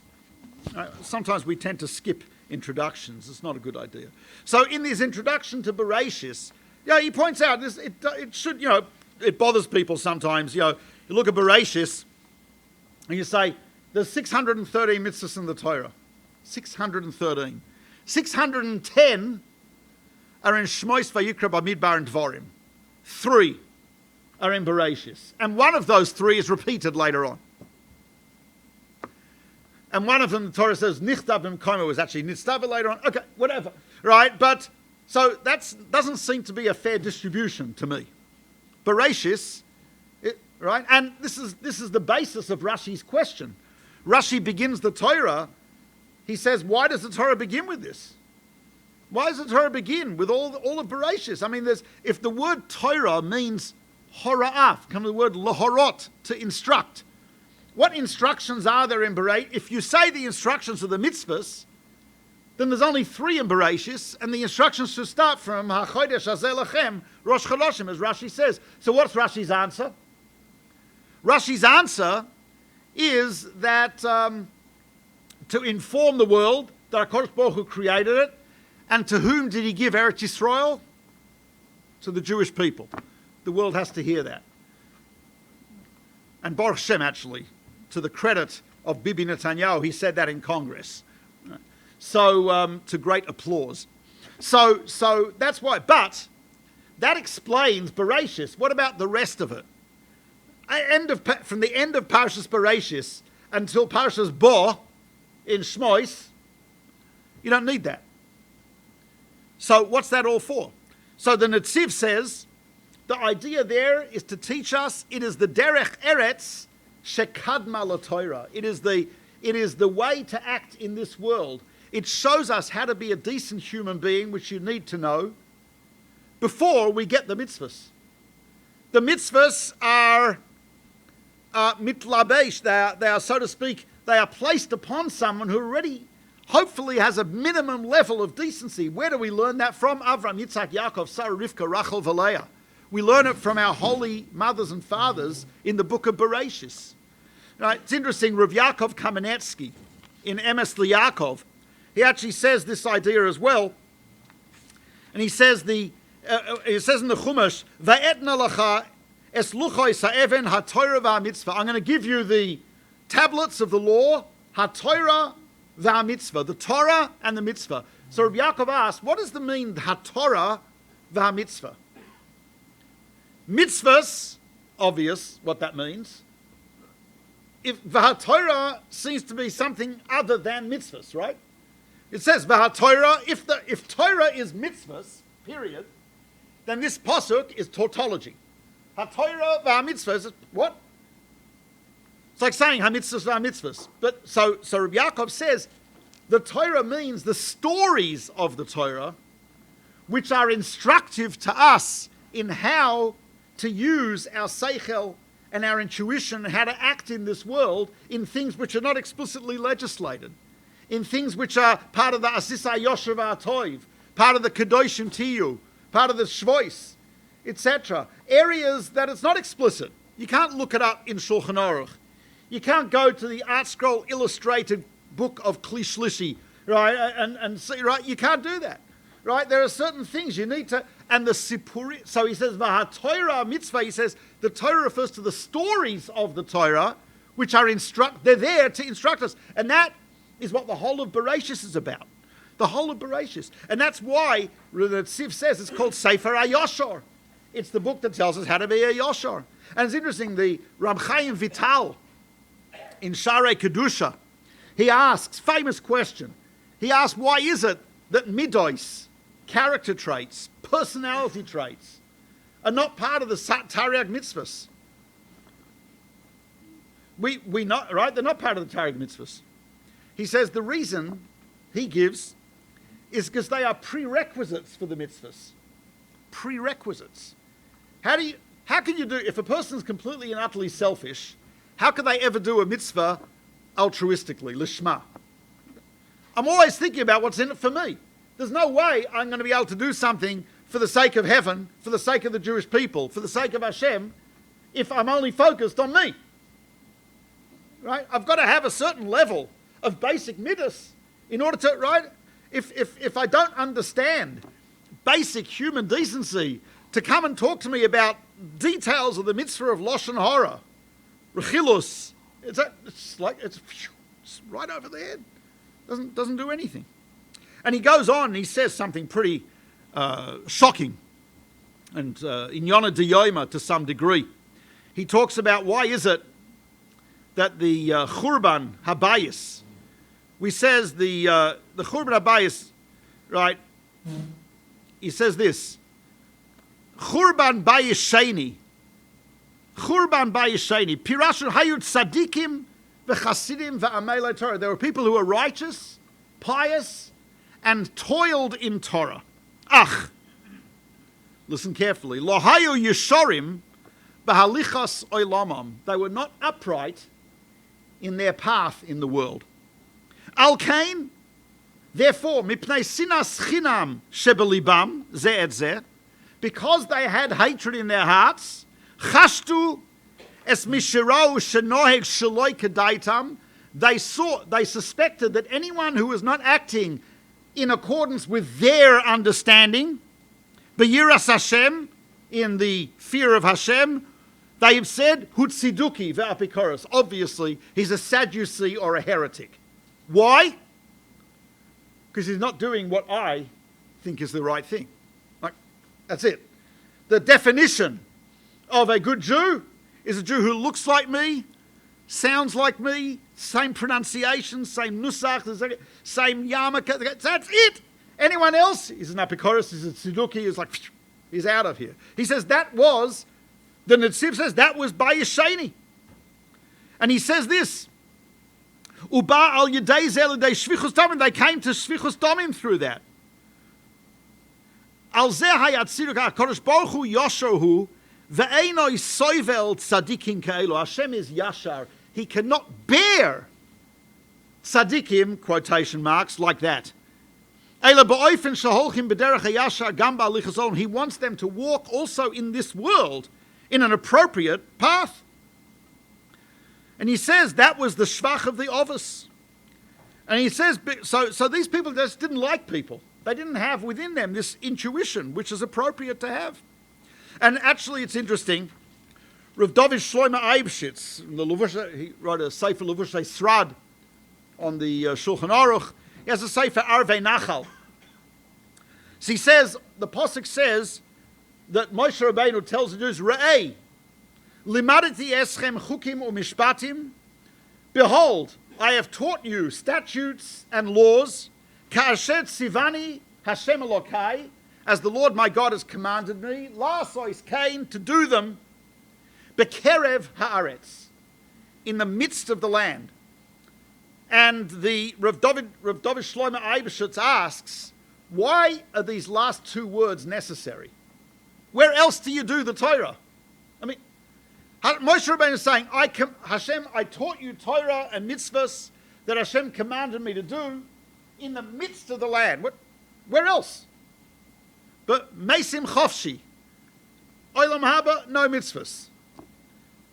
Sometimes we tend to skip introductions. It's not a good idea. So in this introduction to Bereshit, he points out this. It should, it bothers people sometimes. You look at Bereshit and you say there's 613 mitzvahs in the Torah. 613. 610 are in Shmos Vayikra Bamidbar and Dvarim. 3 are in Bereshit, and one of those 3 is repeated later on. And one of them, the Torah says, Nichtav B'mkomo was actually Nitztava later on. Okay, whatever. Right? But, so that doesn't seem to be a fair distribution to me. Bereshit, right? And this is the basis of Rashi's question. Rashi begins the Torah, he says, why does the Torah begin with this? Why does the Torah begin with all of Bereshit? I mean, if the word Torah means hora'af, come the word lahorot, to instruct. What instructions are there in Bereshit? If you say the instructions are the mitzvahs, then there's only 3 in Bereshit, and the instructions should start from HaChodesh Hazeh Lachem, Rosh Chodoshim, as Rashi says. So what's Rashi's answer? Rashi's answer is that to inform the world that HaKadosh Baruch Hu created it, and to whom did he give Eretz Yisrael? To the Jewish people. The world has to hear that. And Baruch Shem, actually, to the credit of Bibi Netanyahu, he said that in Congress. So, to great applause. So that's why. But that explains Bereshit. What about the rest of it? From the end of Parshas Bereshit until Parshas Bo in Shmois, you don't need that. So what's that all for? So the Netziv says, the idea there is to teach us it is the derech eretz shekadma l'Torah. It is the way to act in this world. It shows us how to be a decent human being, which you need to know, before we get the mitzvahs. The mitzvahs are mitlabesh. They are, so to speak, they are placed upon someone who already hopefully has a minimum level of decency. Where do we learn that from? Avram, Yitzhak, Yaakov, Sarah, Rivka, Rachel, Valeah. We learn it from our holy mothers and fathers in the book of Bereshit. Right? It's interesting, Rav Yaakov Kamenetsky, in Emes L'Yaakov, he actually says this idea as well. And he says in the Chumash, Va'etna lacha es luchos ha'even ha'torah va'mitzvah. I'm going to give you the tablets of the law, ha'torah va'mitzvah, the Torah and the mitzvah. So Rabbi Yaakov asked, what does the mean ha'torah va'mitzvah? Mitzvahs, obvious what that means. If v'ha'torah seems to be something other than mitzvahs, right? It says v'ha'torah, if Torah is mitzvahs, period, then this pasuk is tautology. Ha'torah v'ha'mitzvah is what? It's like saying ha'mitzvahs v'ha'mitzvahs. But so Rabbi Yaakov says the Torah means the stories of the Torah, which are instructive to us in how to use our seichel and our intuition, how to act in this world in things which are not explicitly legislated, in things which are part of the Asisa Yoshev Toiv, part of the Kedoshim Tiyu, part of the Shvois, etc. Areas that it's not explicit. You can't look it up in Shulchan Aruch. You can't go to the Art Scroll illustrated book of Kli Shlishi, right, and see, right? You can't do that, right? There are certain things you need to, and the Sipuri, so he says, V'ha-Torah mitzvah, he says, the Torah refers to the stories of the Torah, which are they're there to instruct us. And that is what the whole of Bereshit is about. The whole of Bereshit. And that's why the Tziv says it's called Sefer HaYoshor. It's the book that tells us how to be a Yoshor. And it's interesting, the Rab Chaim Vital in Sharei Kedusha, he asks, famous question, he asks, why is it that midos, character traits, personality traits, are not part of the Tariag mitzvahs? We not, right? They're not part of the Tariag mitzvahs. He says the reason he gives is because they are prerequisites for the mitzvahs. Prerequisites. How can you do, if a person's completely and utterly selfish, how can they ever do a mitzvah altruistically, lishma? I'm always thinking about what's in it for me. There's no way I'm going to be able to do something for the sake of heaven, for the sake of the Jewish people, for the sake of Hashem, if I'm only focused on me. Right? I've got to have a certain level of basic midas in order to, right? If I don't understand basic human decency, to come and talk to me about details of the mitzvah of Lashon Hara, Rechilus, it's right over the head. Doesn't do anything. And he goes on and he says something pretty shocking, and in Yonah D'Yoma to some degree. He talks about why is it that the Churban Habayis, we says the Churban Habayis, right? He says this: Churban Bayis Sheni, Pirashun Hayut Tzadikim v'Chasidim v'Amelei Torah. There were people who were righteous, pious, and toiled in Torah. Ach, listen carefully. Lo hayu yeshorim b'halichas olamam. They were not upright in their path in the world. Al kain, therefore, mipnei sinas chinam shebelibam ze et ze, because they had hatred in their hearts, chashtu Es mishirau shenoheg shaloi kedaitam. They suspected that anyone who was not acting in accordance with their understanding, beyiras Hashem, in the fear of Hashem, they have said, hutziduki ve'apikoros. Obviously, he's a Sadducee or a heretic. Why? Because he's not doing what I think is the right thing. Like, that's it. The definition of a good Jew is a Jew who looks like me, sounds like me, same pronunciation, same nusach, same yarmulke. That's it. Anyone else is an apikoros, is a tzeduki, is like, he's out of here. He says that was, the Netziv says that was Bayesheni. And he says this, Uba al yedei zel yedei shvichus damim, they came to shvichus damim through that. Al zeh hayatziruk HaKadosh Baruch Hu yoshohu ve'enoi soivel tzadikim ka'elu. Hashem is yashar. He cannot bear tzadikim, quotation marks, like that. He wants them to walk also in this world in an appropriate path. And he says that was the shvach of the Ovis. And he says, so these people just didn't like people. They didn't have within them this intuition, which is appropriate to have. And actually it's interesting, Rav David Shlomo Eibshitz, he wrote a Sefer Levushei Srad on the Shulchan Aruch. He has a Sefer Arvei Nachal. So he says, the Pasuk says that Moshe Rabbeinu tells the Jews, Re'ei, limadeti eschem chukim u'mishpatim. Behold, I have taught you statutes and laws, ka'asher tzivani Hashem Elokai, as the Lord my God has commanded me, la'asos kain, to do them, bekerev haaretz, in the midst of the land. And the Rav David Shlomo Eibeshitz asks, why are these last two words necessary? Where else do you do the Torah? I mean, Moshe Rabbeinu is saying, Hashem, I taught you Torah and mitzvahs that Hashem commanded me to do in the midst of the land. Where else? But Mesim Chofshi, Olam Haba, no mitzvahs.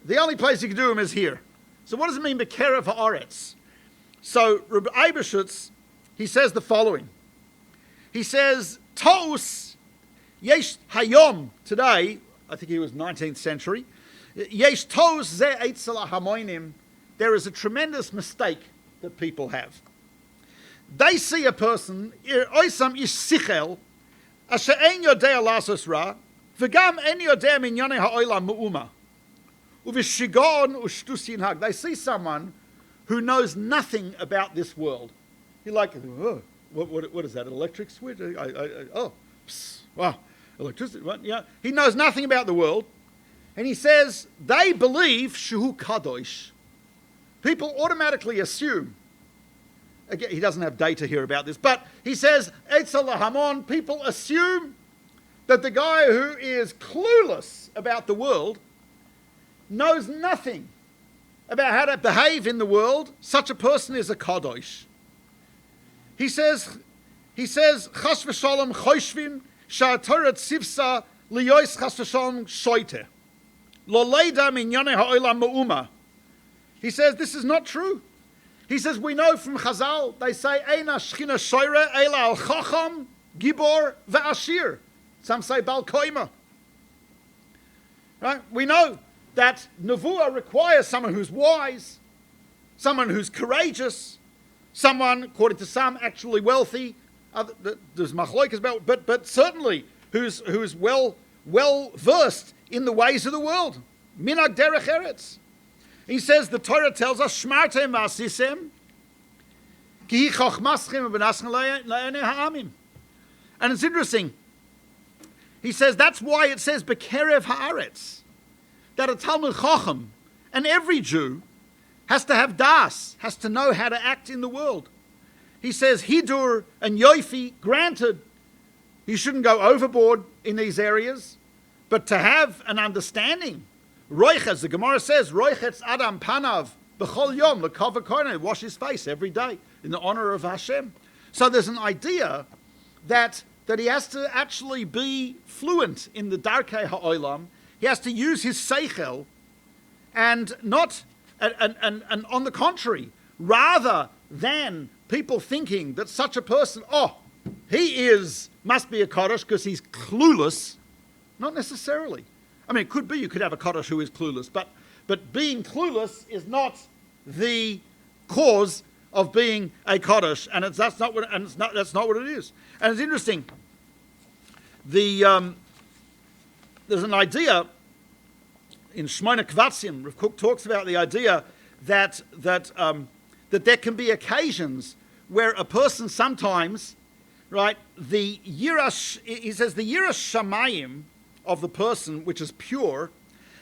The only place you can do them is here. So what does it mean, Bekerev haaretz? So Rabbi Eibeshitz, he says the following. He says, Tos yesh hayom, today, I think he was 19th century, yesh tos ze eitzela hamoinim, there is a tremendous mistake that people have. They see a person, oisam ish sichel, asher ein yodea lasos ra, v'gam ein yodea minyane ha'olam mu'uma, u'vishigon u'shtus yinhag. They see someone who knows nothing about this world. You're like, oh, what is that, an electric switch? Wow, electricity. What? Yeah. He knows nothing about the world. And he says, they believe Shehu Kadosh. People automatically assume, again, he doesn't have data here about this, but he says, Eitzel Hamon, people assume that the guy who is clueless about the world knows nothing about how to behave in the world. Such a person is a Kadosh. He says, Chas v'shalom choshvin sha'atorat sivsa liyois chas v'shalom shoite. Lo leida minyane ha'olam ma'uma. He says, this is not true. He says, we know from Chazal, they say, Eina shchina shoire eila al chacham, gibor ve'ashir. Some say bal koima. Right? We know that Nevuah requires someone who's wise, someone who's courageous, someone, according to some, actually wealthy. There's machlokas about, but certainly who's well versed in the ways of the world. Minag derech eretz. He says the Torah tells us shmartem v'asisem ki hi chochmaschem v'naschem le'enei ha'amim. And it's interesting. He says that's why it says bekerev haaretz, that a Talmud Chacham and every Jew has to have das, has to know how to act in the world. He says hidur and yofi, granted, you shouldn't go overboard in these areas, but to have an understanding. Roichetz, the Gemara says, Roichetz Adam Panav, B'chol Yom, L'kava Koine, wash his face every day in the honor of Hashem. So there's an idea that he has to actually be fluent in the Darkei Ha'olam. He has to use his seichel And not, and on the contrary, rather than people thinking that such a person, must be a Kaddish because he's clueless, not necessarily. I mean, it could be you could have a Kaddish who is clueless, but being clueless is not the cause of being a Kaddish, and that's not what it is. And it's interesting. There's an idea in Shmona Kvatzim. Rav Kook talks about the idea that there can be occasions where a person sometimes, right, he says the yiras shamayim of the person, which is pure,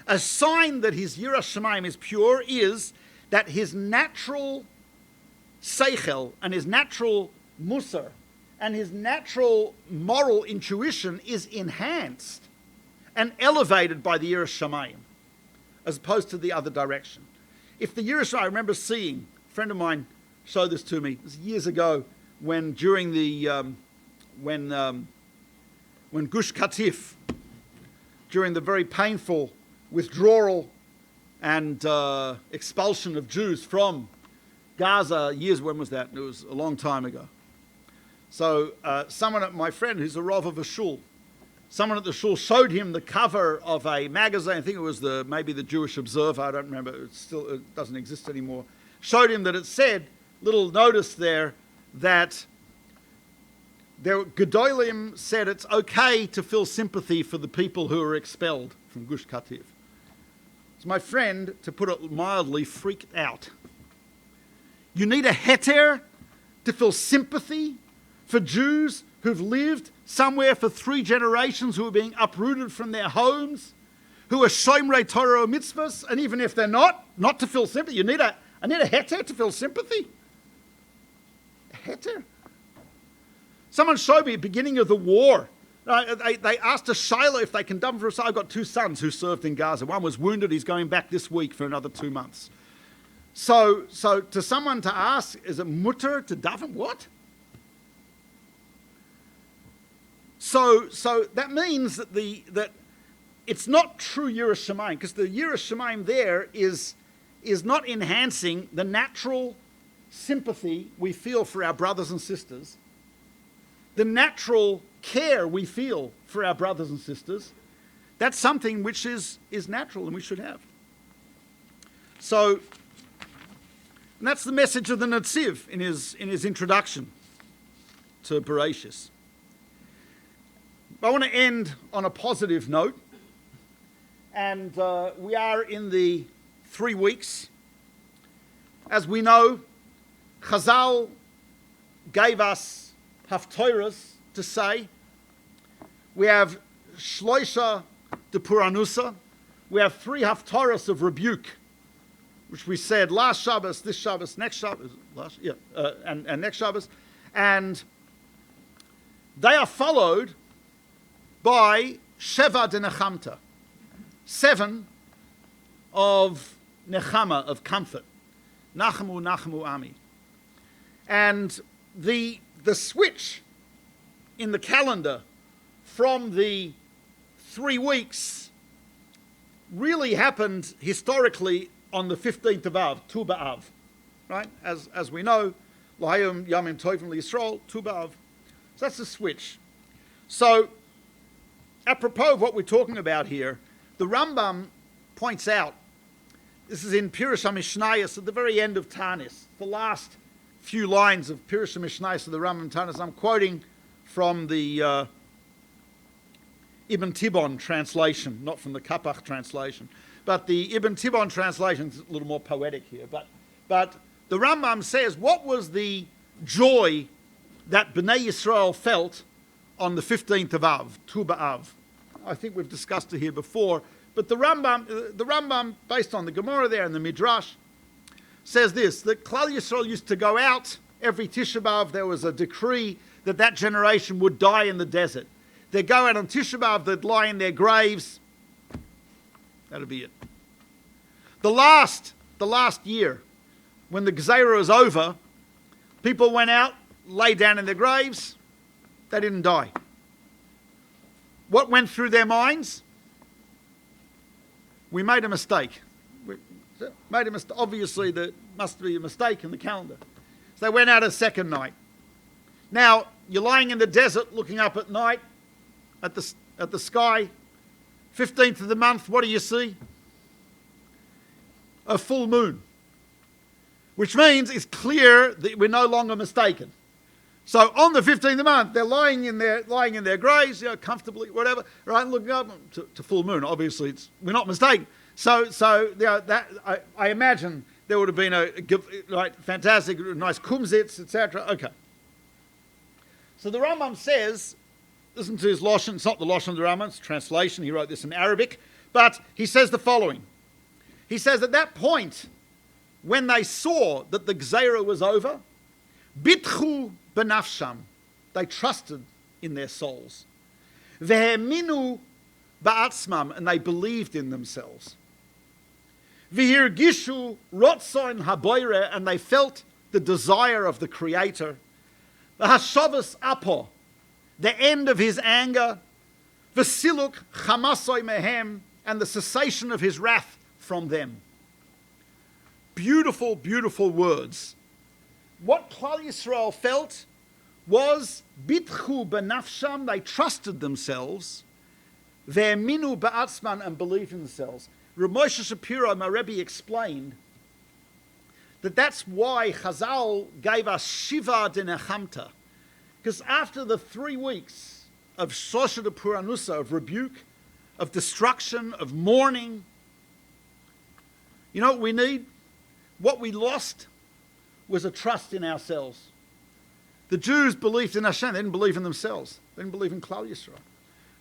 a sign that his yiras shamayim is pure is that his natural seichel and his natural musar and his natural moral intuition is enhanced and elevated by the yiras shamayim, as opposed to the other direction. If the yiras shamayim, I remember seeing, a friend of mine showed this to me, it was years ago, when during the when Gush Katif, during the very painful withdrawal and expulsion of Jews from Gaza years, when was that? It was a long time ago. So my friend who's a Rav of a shul, someone at the shul showed him the cover of a magazine, I think it was maybe the Jewish Observer, I don't remember, it doesn't exist anymore, showed him that it said, little notice there, that Gedolim said it's okay to feel sympathy for the people who are expelled from Gush Katif. So my friend, to put it mildly, freaked out. You need a heter to feel sympathy for Jews who've lived somewhere for 3 generations, who are being uprooted from their homes, who are shomrei Torah or mitzvahs, and even if they're not to feel sympathy. I need a heter to feel sympathy. A heter. Someone showed me at the beginning of the war. They asked a shayla if they can daven for us. I've got 2 sons who served in Gaza. One was wounded. He's going back this week for another 2 months. So to someone to ask, is it mutter to daven? What? So that means that it's not true yiras shamayim, because the yiras shamayim there is not enhancing the natural sympathy we feel for our brothers and sisters, the natural care we feel for our brothers and sisters. That's something which is natural and we should have. So, and that's the message of the Netziv in his introduction to Bereshit. I want to end on a positive note, and we are in the 3 weeks. As we know, Chazal gave us haftorahs to say. We have shloisha de puranusa. We have 3 haftorahs of rebuke, which we said last Shabbos, this Shabbos, next Shabbos, and next Shabbos, and they are followed by Sheva de Nechamta, 7 of Nechama, of comfort. Nachamu, Nachamu Ami. And the switch in the calendar from the 3 weeks really happened historically on the 15th of Av, Tu B'Av, right? As we know, L'hayom Yamim Tovim L'Yisrael, Tu B'Av. So that's the switch. So, apropos of what we're talking about here, the Rambam points out, this is in Pirush HaMishnayos at the very end of Tanis, the last few lines of Pirush HaMishnayos of the Rambam Tanis. I'm quoting from the Ibn Tibbon translation, not from the Kapach translation, but the Ibn Tibbon translation is a little more poetic here. But the Rambam says, what was the joy that Bnei Yisrael felt on the 15th of Av, Tu B'Av? I think we've discussed it here before, but the Rambam, based on the Gemara there and the Midrash, says this, that Klal Yisrael used to go out every Tisha B'Av. There was a decree that generation would die in the desert. They'd go out on Tisha B'Av, they'd lie in their graves. That'd be it. The last year, when the Gezerah was over, people went out, lay down in their graves, they didn't die. What went through their minds? We made a mistake. So obviously, there must be a mistake in the calendar. So they went out a second night. Now, you're lying in the desert looking up at night at the sky. 15th of the month, what do you see? A full moon. Which means it's clear that we're no longer mistaken. So on the 15th of the month, they're lying in their graves, comfortably, whatever, right, looking up to full moon. Obviously, we're not mistaken. So that I imagine there would have been a fantastic, nice kumsitz, etc. Okay. So the Rambam says, listen to his Lashon. It's not the Lashon of the Rambam, it's a translation. He wrote this in Arabic, but he says the following. He says at that point, when they saw that the Gzeira was over, bitchu benafsham, they trusted in their souls. Veheminu ba'atzmam, and they believed in themselves. V'hirgishu rotzon haboire, and they felt the desire of the Creator. V'hashavas apo, the end of his anger. V'siluk chamasoi mehem, and the cessation of his wrath from them. Beautiful, beautiful words. What Klal Yisrael felt was bitchu benafsham, they trusted themselves, ve'eminu ba'atzman, and believed in themselves. Rav Moshe Shapiro, my Rebbe, explained that that's why Chazal gave us Shiva de Nechamta. Because after the 3 weeks of Shosha de Puranusa, of rebuke, of destruction, of mourning, you know what we need? What we lost was a trust in ourselves. The Jews believed in Hashem, they didn't believe in themselves. They didn't believe in Klal Yisrael.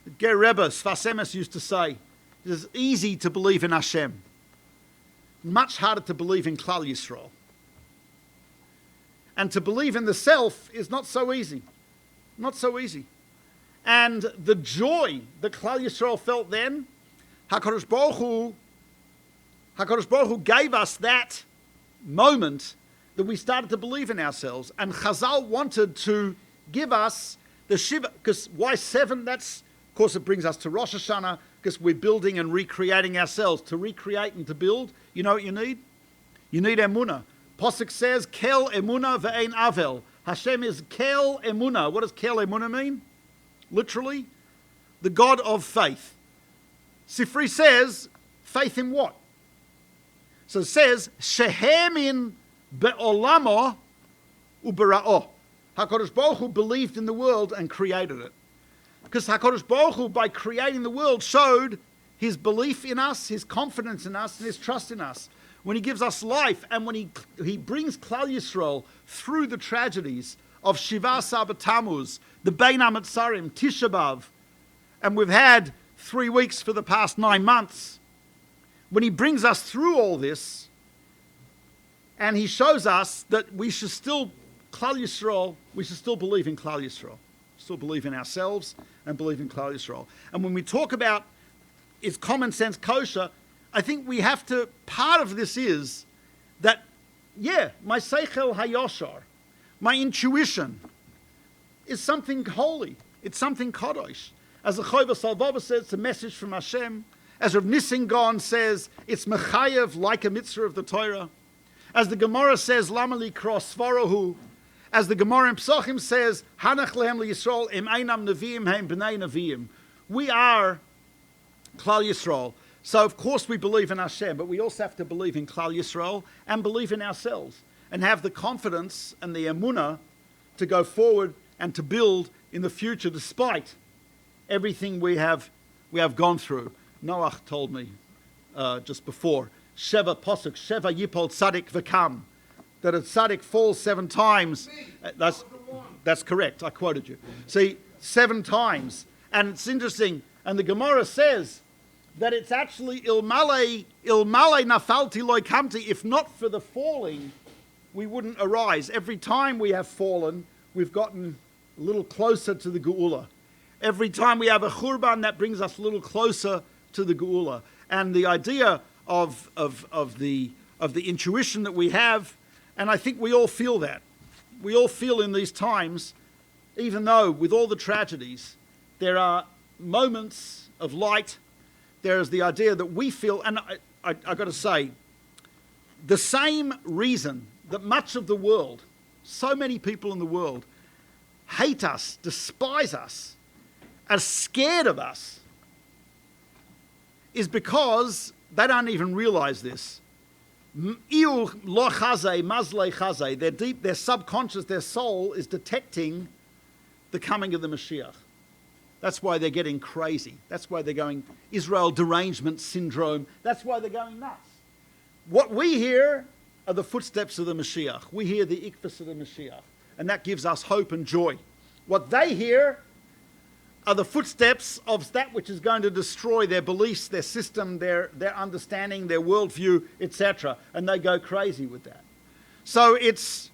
The Ger Rebbe, Sfas Emes, used to say, it is easy to believe in Hashem. Much harder to believe in Klal Yisrael. And to believe in the self is not so easy. Not so easy. And the joy that Klal Yisrael felt then, HaKadosh Baruch Hu gave us that moment that we started to believe in ourselves. And Chazal wanted to give us the Shiva, because why 7? That's, of course, it brings us to Rosh Hashanah, because we're building and recreating ourselves. To recreate and to build, you know what you need? You need emunah. Posuk says, Kel emunah ve'ein avel. Hashem is Kel emunah. What does Kel emunah mean? Literally, the God of faith. Sifri says, faith in what? So it says, Shehemin be'olamo ubera'o. HaKadosh Baruch Hu believed in the world and created it. Because HaKadosh Baruch Hu, by creating the world, showed his belief in us, his confidence in us, and his trust in us. When he gives us life, and when he brings Klal Yisrael through the tragedies of Shiva Saba Tammuz, the Bein HaMetzarim, Tisha B'Av, and we've had 3 weeks for the past 9 months, when he brings us through all this, and he shows us that we should still, Klal Yisrael, we should still believe in Klal Yisrael. Still believe in ourselves and believe in Klal Yisrael. And when we talk about is common sense kosher, I think we have to, part of this is that, yeah, my seichel hayoshar, my intuition, is something holy. It's something kadosh. As the Chovah Salvava says, it's a message from Hashem. As Rav Nissingon says, it's mechayev, like a mitzvah of the Torah. As the Gemara says, lama likra svarahu. As the Gemara in Psachim says, Hanach lehem liyisrael im einam neviim heim b'nei neviim. We are Klal Yisrael. So of course we believe in Hashem, but we also have to believe in Klal Yisrael and believe in ourselves and have the confidence and the emunah to go forward and to build in the future despite everything we have gone through. Noach told me just before, Sheva Posuk, Sheva Yipol Tzadik V'kam, that a tzaddik falls 7 times. That's correct. I quoted you. See, 7 times. And it's interesting. And the Gemara says that it's actually ilmale nafalti loy kamti. If not for the falling, we wouldn't arise. Every time we have fallen, we've gotten a little closer to the Geula. Every time we have a churban, that brings us a little closer to the Geula. And the idea of the intuition that we have. And I think we all feel that. We all feel in these times, even though with all the tragedies, there are moments of light. There is the idea that we feel, and I got to say, the same reason that much of the world, so many people in the world, hate us, despise us, are scared of us, is because they don't even realize this. Their deep, their subconscious, their soul is detecting the coming of the Mashiach. That's why they're getting crazy. That's why they're going Israel derangement syndrome. That's why they're going nuts. What we hear are the footsteps of the Mashiach. We hear the ikvus of the Mashiach. And that gives us hope and joy. What they hear are the footsteps of that which is going to destroy their beliefs, their system, their understanding, their worldview, etc. And they go crazy with that. So it's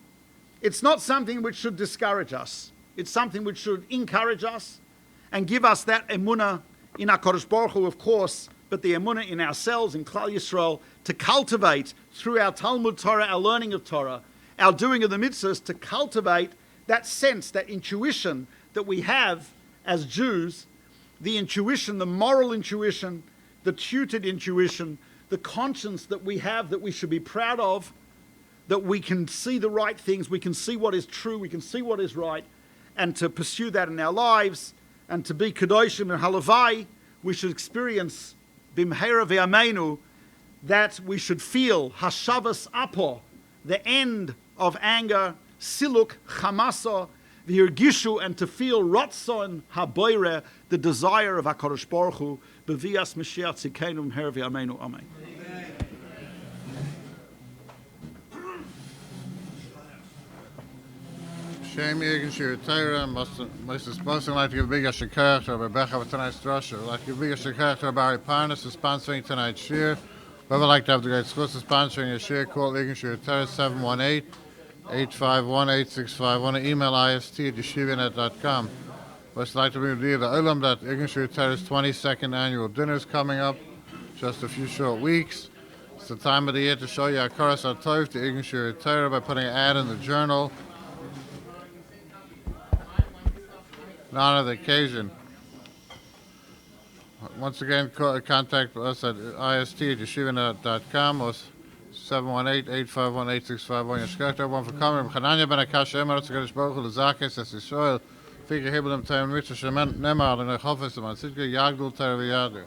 not something which should discourage us. It's something which should encourage us and give us that emunah in HaKadosh Baruch Hu, of course, but the emunah in ourselves, in Klal Yisrael, to cultivate through our Talmud Torah, our learning of Torah, our doing of the mitzvahs, to cultivate that sense, that intuition that we have as Jews, the intuition, the moral intuition, the tutored intuition, the conscience that we have that we should be proud of, that we can see the right things, we can see what is true, we can see what is right, and to pursue that in our lives, and to be Kedoshim and Halavai, we should experience Bimheira V'Ameinu, that we should feel Hashavas Apo, the end of anger, Siluk Chamasa, V'Yirgishu, and to feel Ratzon Haboire, the desire of HaKadosh Baruch Hu, B'Vias Mashiach Tzidkeinu B'Mheira V'Ameinu. Amen. Shem Yegen Shir Torah, Mr. Sponsoring, like to give a big shikach to Rabbi Becher for tonight's drasha. I'd like to give a big shikach to Rabbi Parnas for sponsoring tonight's shir. Whoever would like to have the great schools of sponsoring a shir, call Yegen Shir Torah 718-851-8651, email ist@yeshivanet.com. I'd like to bring you the Olam that Yegen Shir Torah's 22nd annual dinner is coming up, just a few short weeks. It's the time of the year to show you Hakaras HaTov to Yegen Shir Torah by putting an ad in the journal. In honor of the occasion. Once again, contact us at ist@yeshivanet.com or 718-851-8651. Yeshkach to everyone for coming. Chananya ben Akash Emar, Tzakadosh Baruch Hu, L'Zakes, Es Yisrael, Fika Hibbelim Tayim Mitzvah, Shemen Nemar, L'Nechofes, L'Man Sidke, Yagdul Tayr V'Yadu.